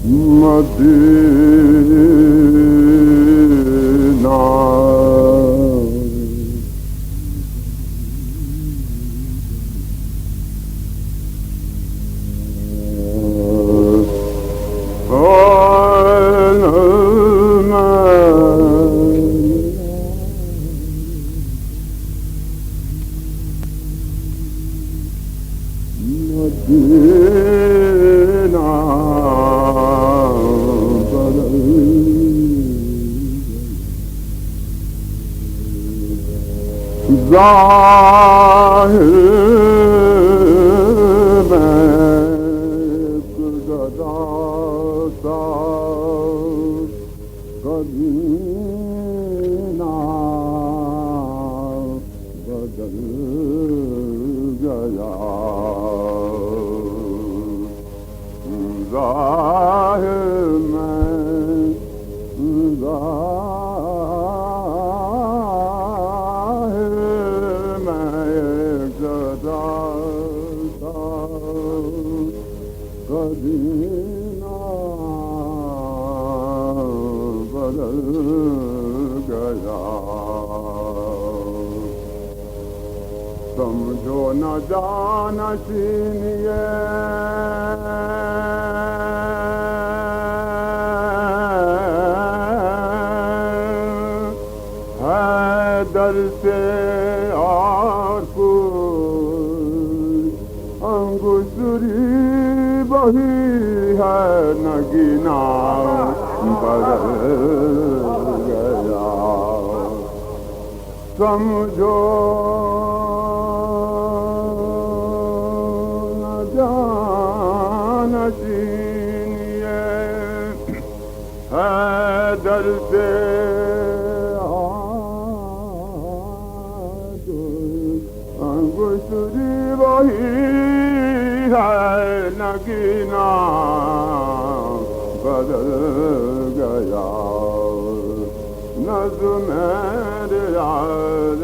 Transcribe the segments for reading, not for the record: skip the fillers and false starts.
مدینہ ظاہر میں گدا سا قدینہ بدل گیا ظاہر میں قدینہ بدل گیا سمجھو نہ جانشین یہ حیدر سے اور کوئی انگشتری وہی ہے نگینا بدل گیا سمجھو نہ جانشین یہ حیدر سے انگشتری وہی ہے نگینا بدل گیا نظم ریاض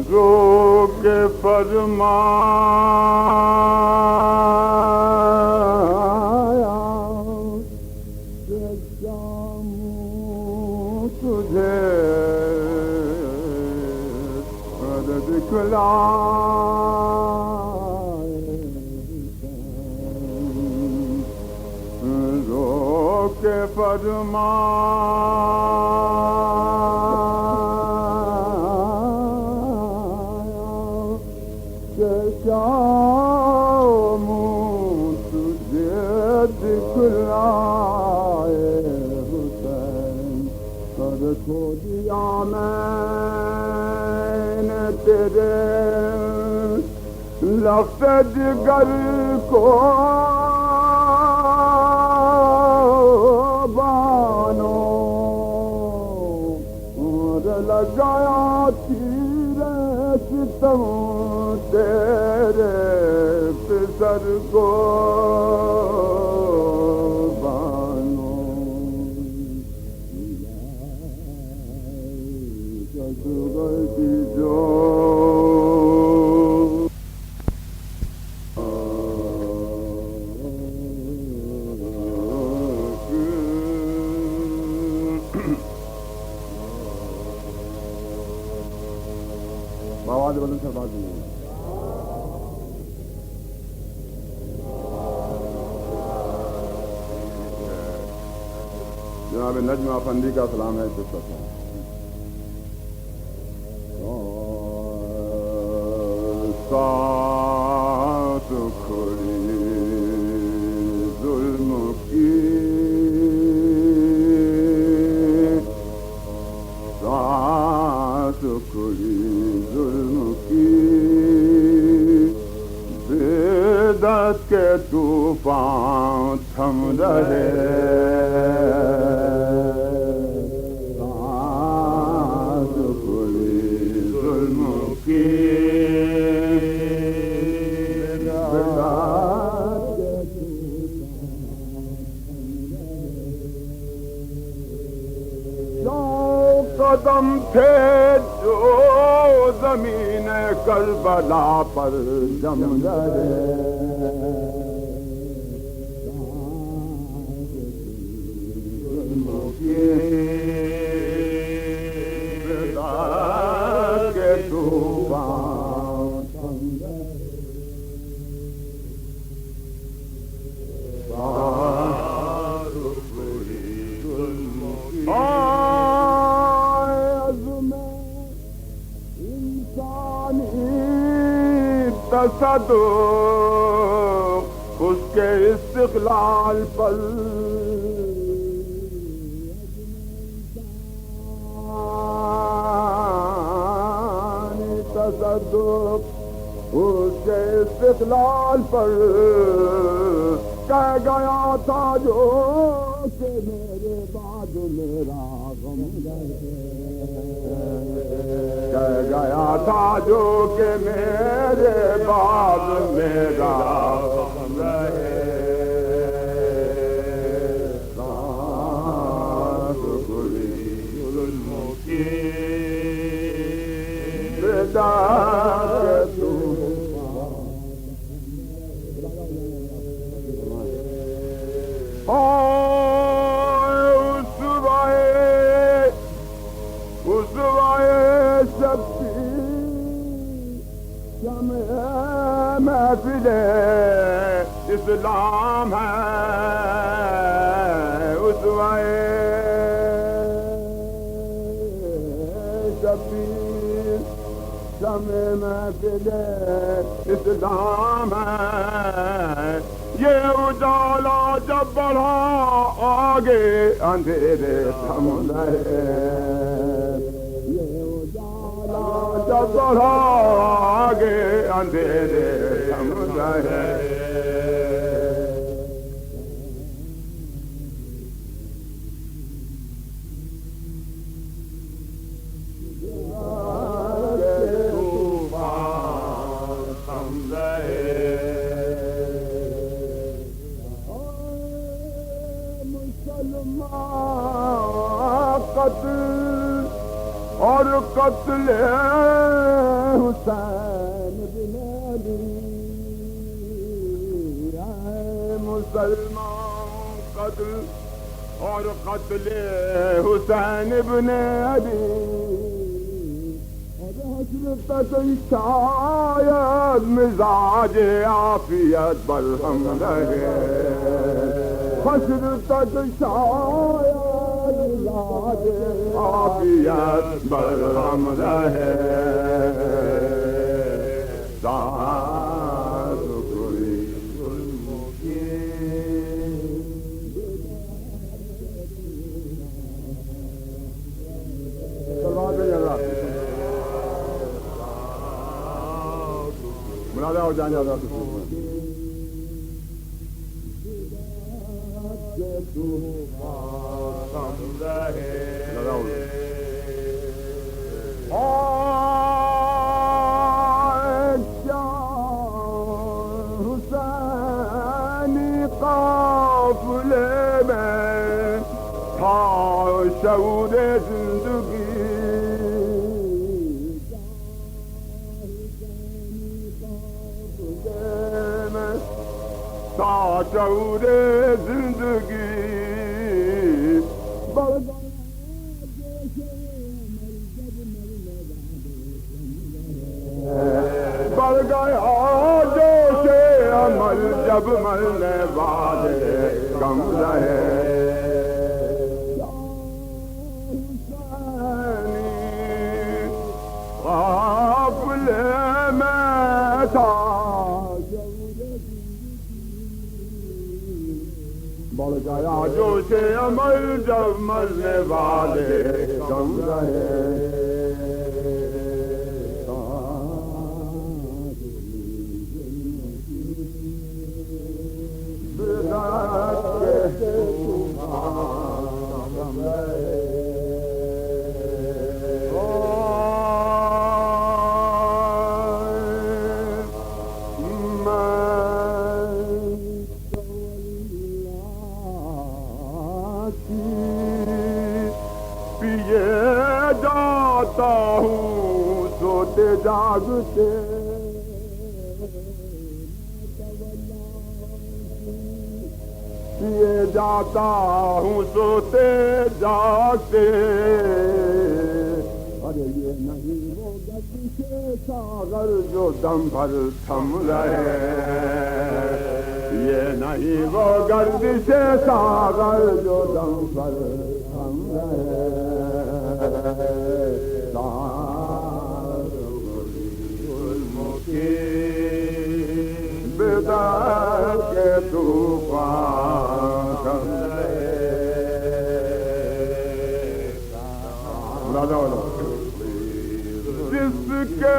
رو کے فرمایا کہ جاموں تجھے دکھلائے رو کے جاموں تجھے دکھلائے حسین کر کھو دیا میں نے تیرے لفظ جگر کو بانو اور لگایا تیرے ستم تیرے پسر کو بدن سے بات نہیں ہے. جناب نجم افندی کا سلام ہے. سانس کھلی ظلم کی سانس کھلی ظلم کی بدعت کے طوفان تھم رہے سانس کھلی ظلم کی قدم تھے جو زمین کربلا پر جم رہے کے طوفان تصدق اس کے استقلال پر تصدق اس کے استقلال پر کہہ گیا تھا جو کہ میرے بعد میرا غم رہے کہہ گیا تھا جو کہ میرے بعد میرا غم رہے سانس کھلی ظلم کی بدعت محفل اسلام ہے اسوہ شبیر شمع محفل اسلام ہے یہ اجالا جب بڑھا آگے اندھیرے تھم رہے جب بڑھا آگے اندھیرے تھم رہے مسلمان قتل اور قتل حسین بن علی مسلمان قتل اور قتل حسین بن علی اور حشر تک شاید مزاج عافیت برہم رہے حشر تک شاید مزاج عافیت برہم رہے سانس کھلی ظلم کی منادا ہو جان جاتا حسینی قافلے میں تھا شعور زندگی تھا شعور زندگی کم رہے قافلے میں تھا بڑھ گیا جوش عمل جب مرنے والے کم رہے سوتے جاگتے پیے جاتا ہوں سوتے جاگتے ارے یہ نہیں وہ گردش ساغر جو دم بھر تھم رہے یہ نہیں وہ گردش ساغر جو دم بھر تھم رہے بدار کے طوفان کم جس کے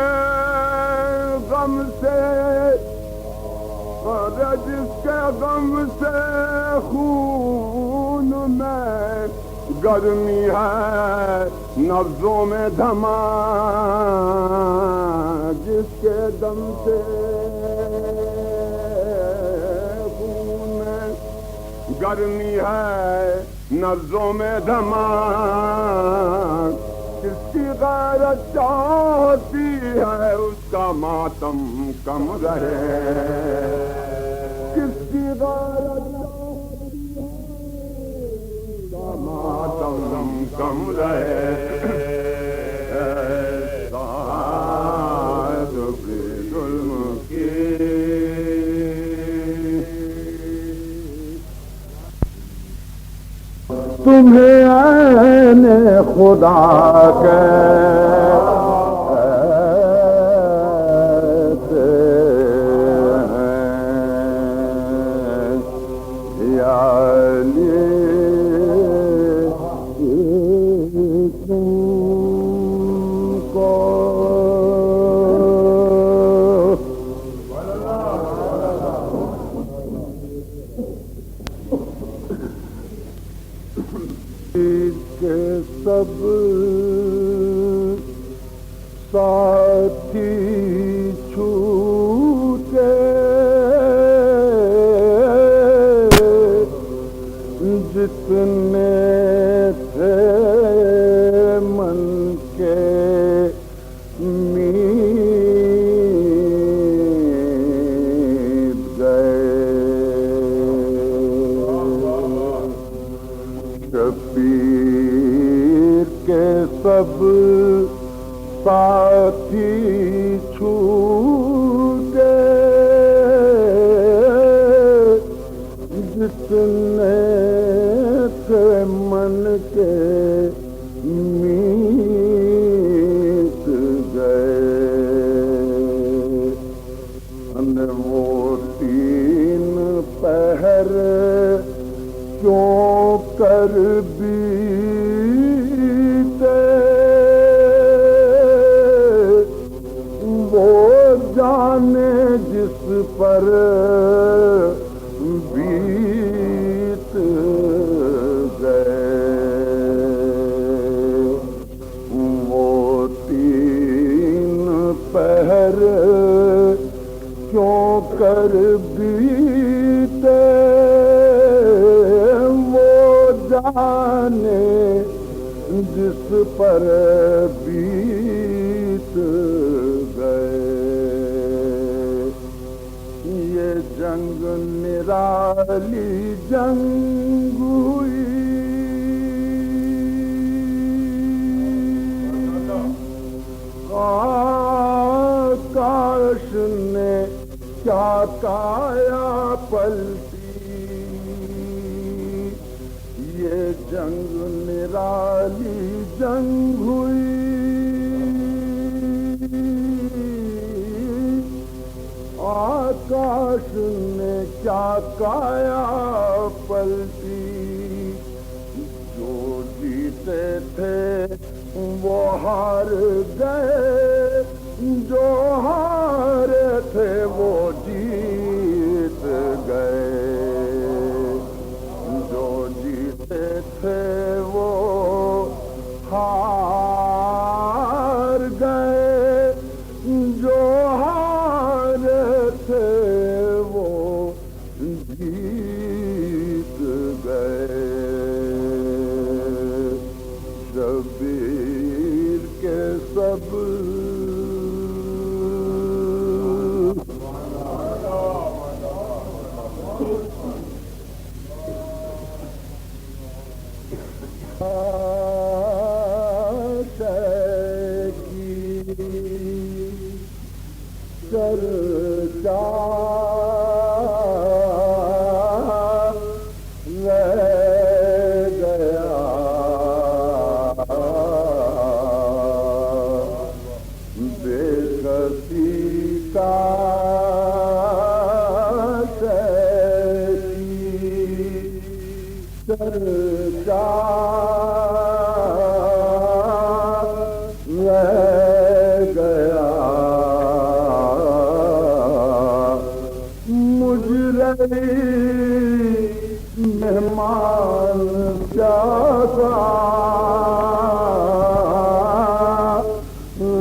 غم سے جس کے غم سے خون میں گرمی ہے نبضوں میں دھما جس کے دم سے خون میں گرمی ہے نبضوں میں دھما جس کی غیرت چاہتی ہے اس کا ماتم کم رہے کس کی غیرت ماتم کم رہے صاحب ظلم کی تمہیں عین خدا کے سب ساتھی چھوٹے جتنے تھے من کے میت گئے شبیر کے سب ساتھی چھوٹے جتنے تھے من کے میت گئے وہ تین پہر کیوں کر بیتے وہ جانے جس پر بیت گئے وہ تین پہر کیوں کر بیتے جانے جس پر بیت گئے یہ جنگ نرالی جنگ ہوئی آکاش نے کیا کایا پلٹی جنگ نرالی جنگ ہوئی آکاش نے کیا کایا پلٹی جو جیتے تھے وہ ہار گئے جو ہارے تھے وہ جیت گئے جو جیتے تھے وہ ہار گئے جو ہارے تھے وہ جیت گئے شبیر کے سب چرچا رہ گیا بے کسی کا چرچا مہمان پیاسا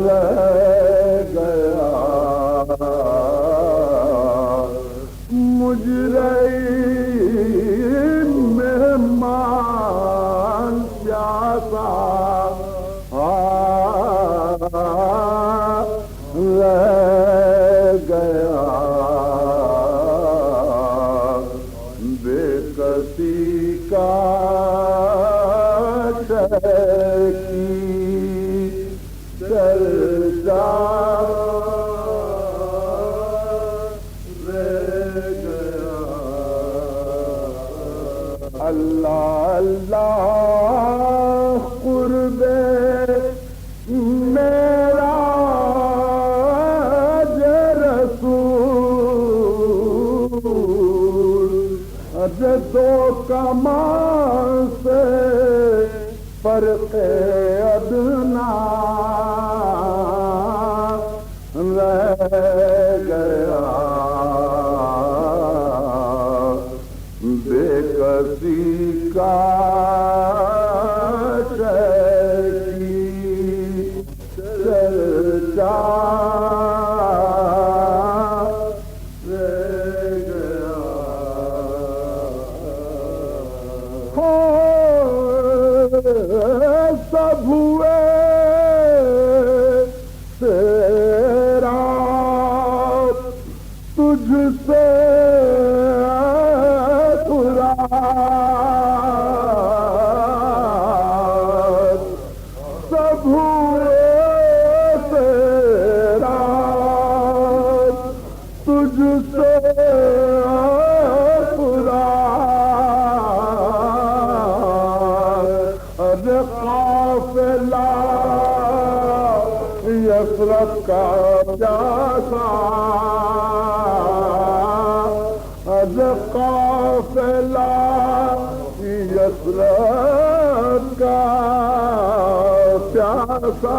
رہ گیا مجرم مہمان پیاسا رہ گیا کسی کا کی چرچا رہ گیا اللہ اللہ قرب میرا دو کمال سے فرق ادنا رہ گیا بے کسی کا چرچا سب ہوئے تیرا تجھ سے قرار سب ہوئے تیرا تجھ سے قافلہ یثرب کا پیاسا از قافلہ یثرب کا پیاسا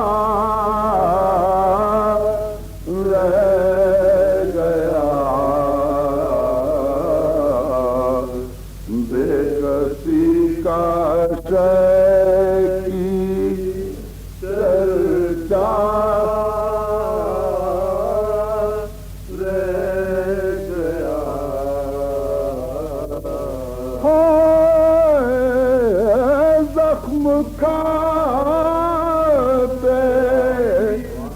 رہ گیا بے کسی کا زخم کھاتے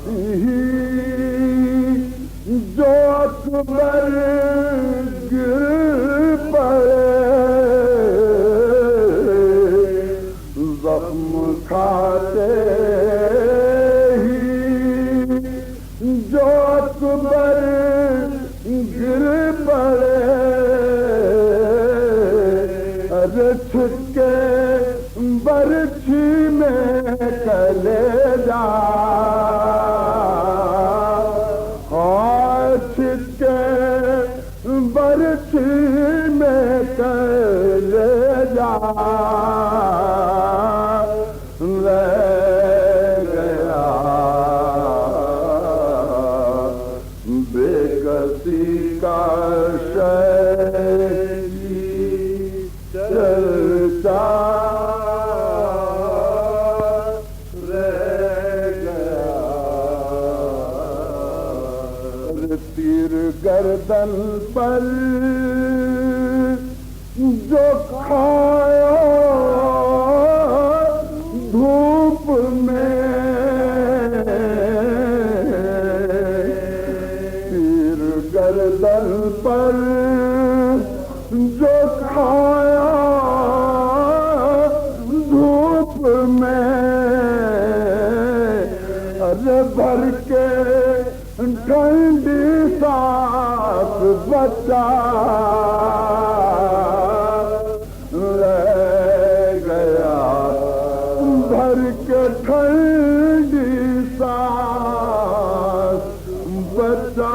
ہی جو اکبر گر پڑے زخم کھاتے ہی جو اکبر گر پڑے چھٹکے برچھی میں کلیجا چھٹکے برچھی میں کلیجا لے گیا بے کسی کا چلتا رہ گیا تیر گردن پر جو کھایا دھوپ میں تیر گردن پر جو کھایا دھوپ میں ارے بھر کے ٹھنڈی سانس بچا لے گیا بھر کے ٹھنڈی سانس بچا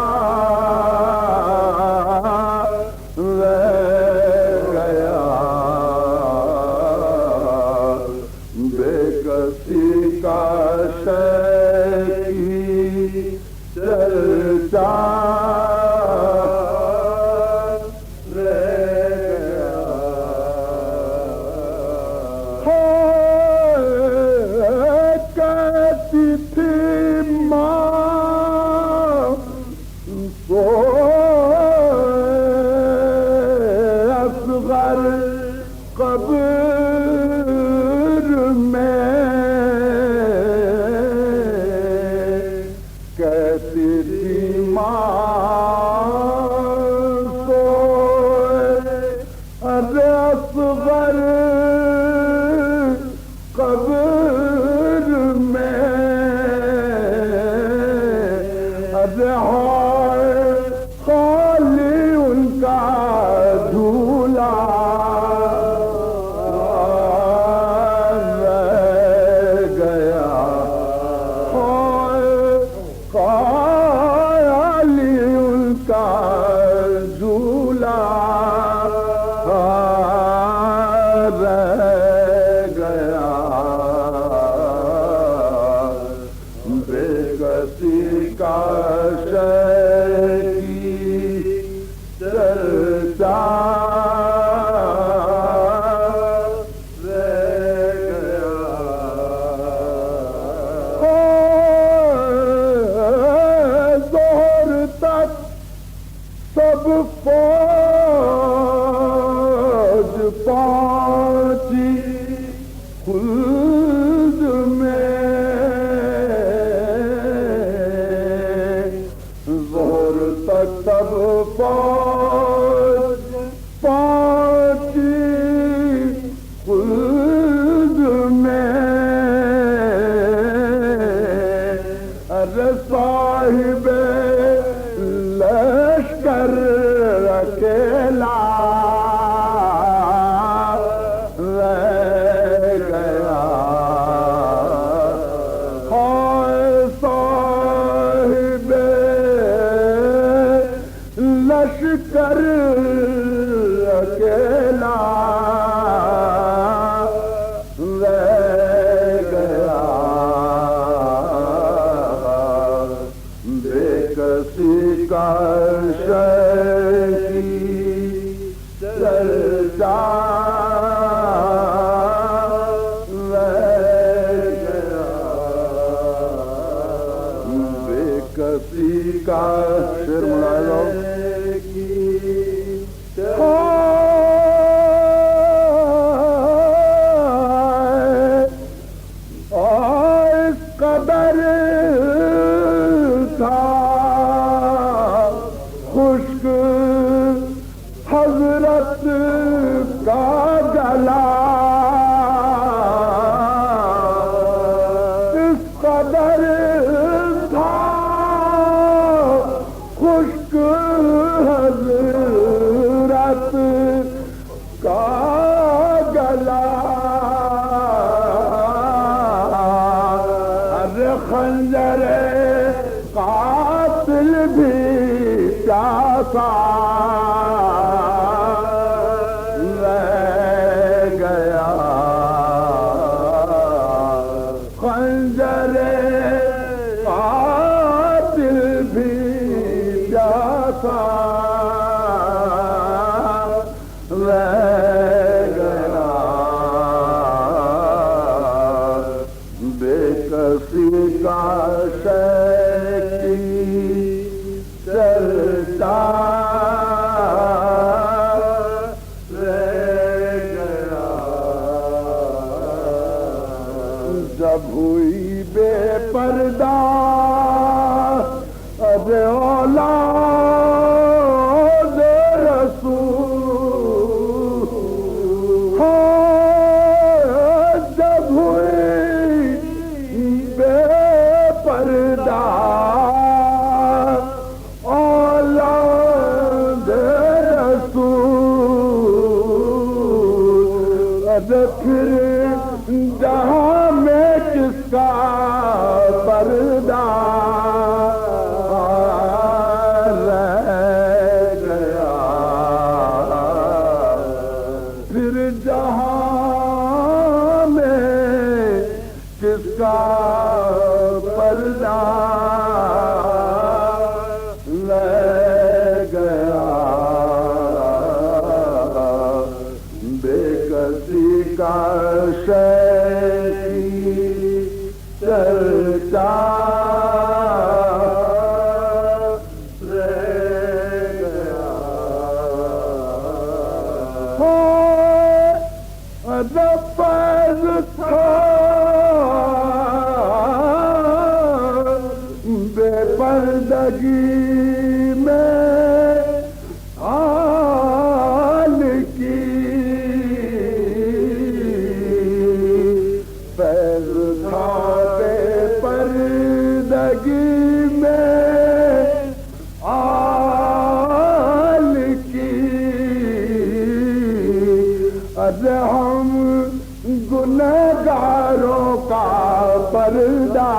خشک جب ہوئی بے پردہ ارے اولاد رسول، جب ہوئی بے پردہ اولاد رسول، پھر جہاں میں کس کا پردہ رہ گیا، پھر جہاں میں کس کا پردہ رہ گیا، بے کسی کا چرچا رہ گیا، فیض تھا بے پردگی میں آل کی، فیض تھا بے پردگی میں آل کی، ارے ہم گنہگاروں کا پردہ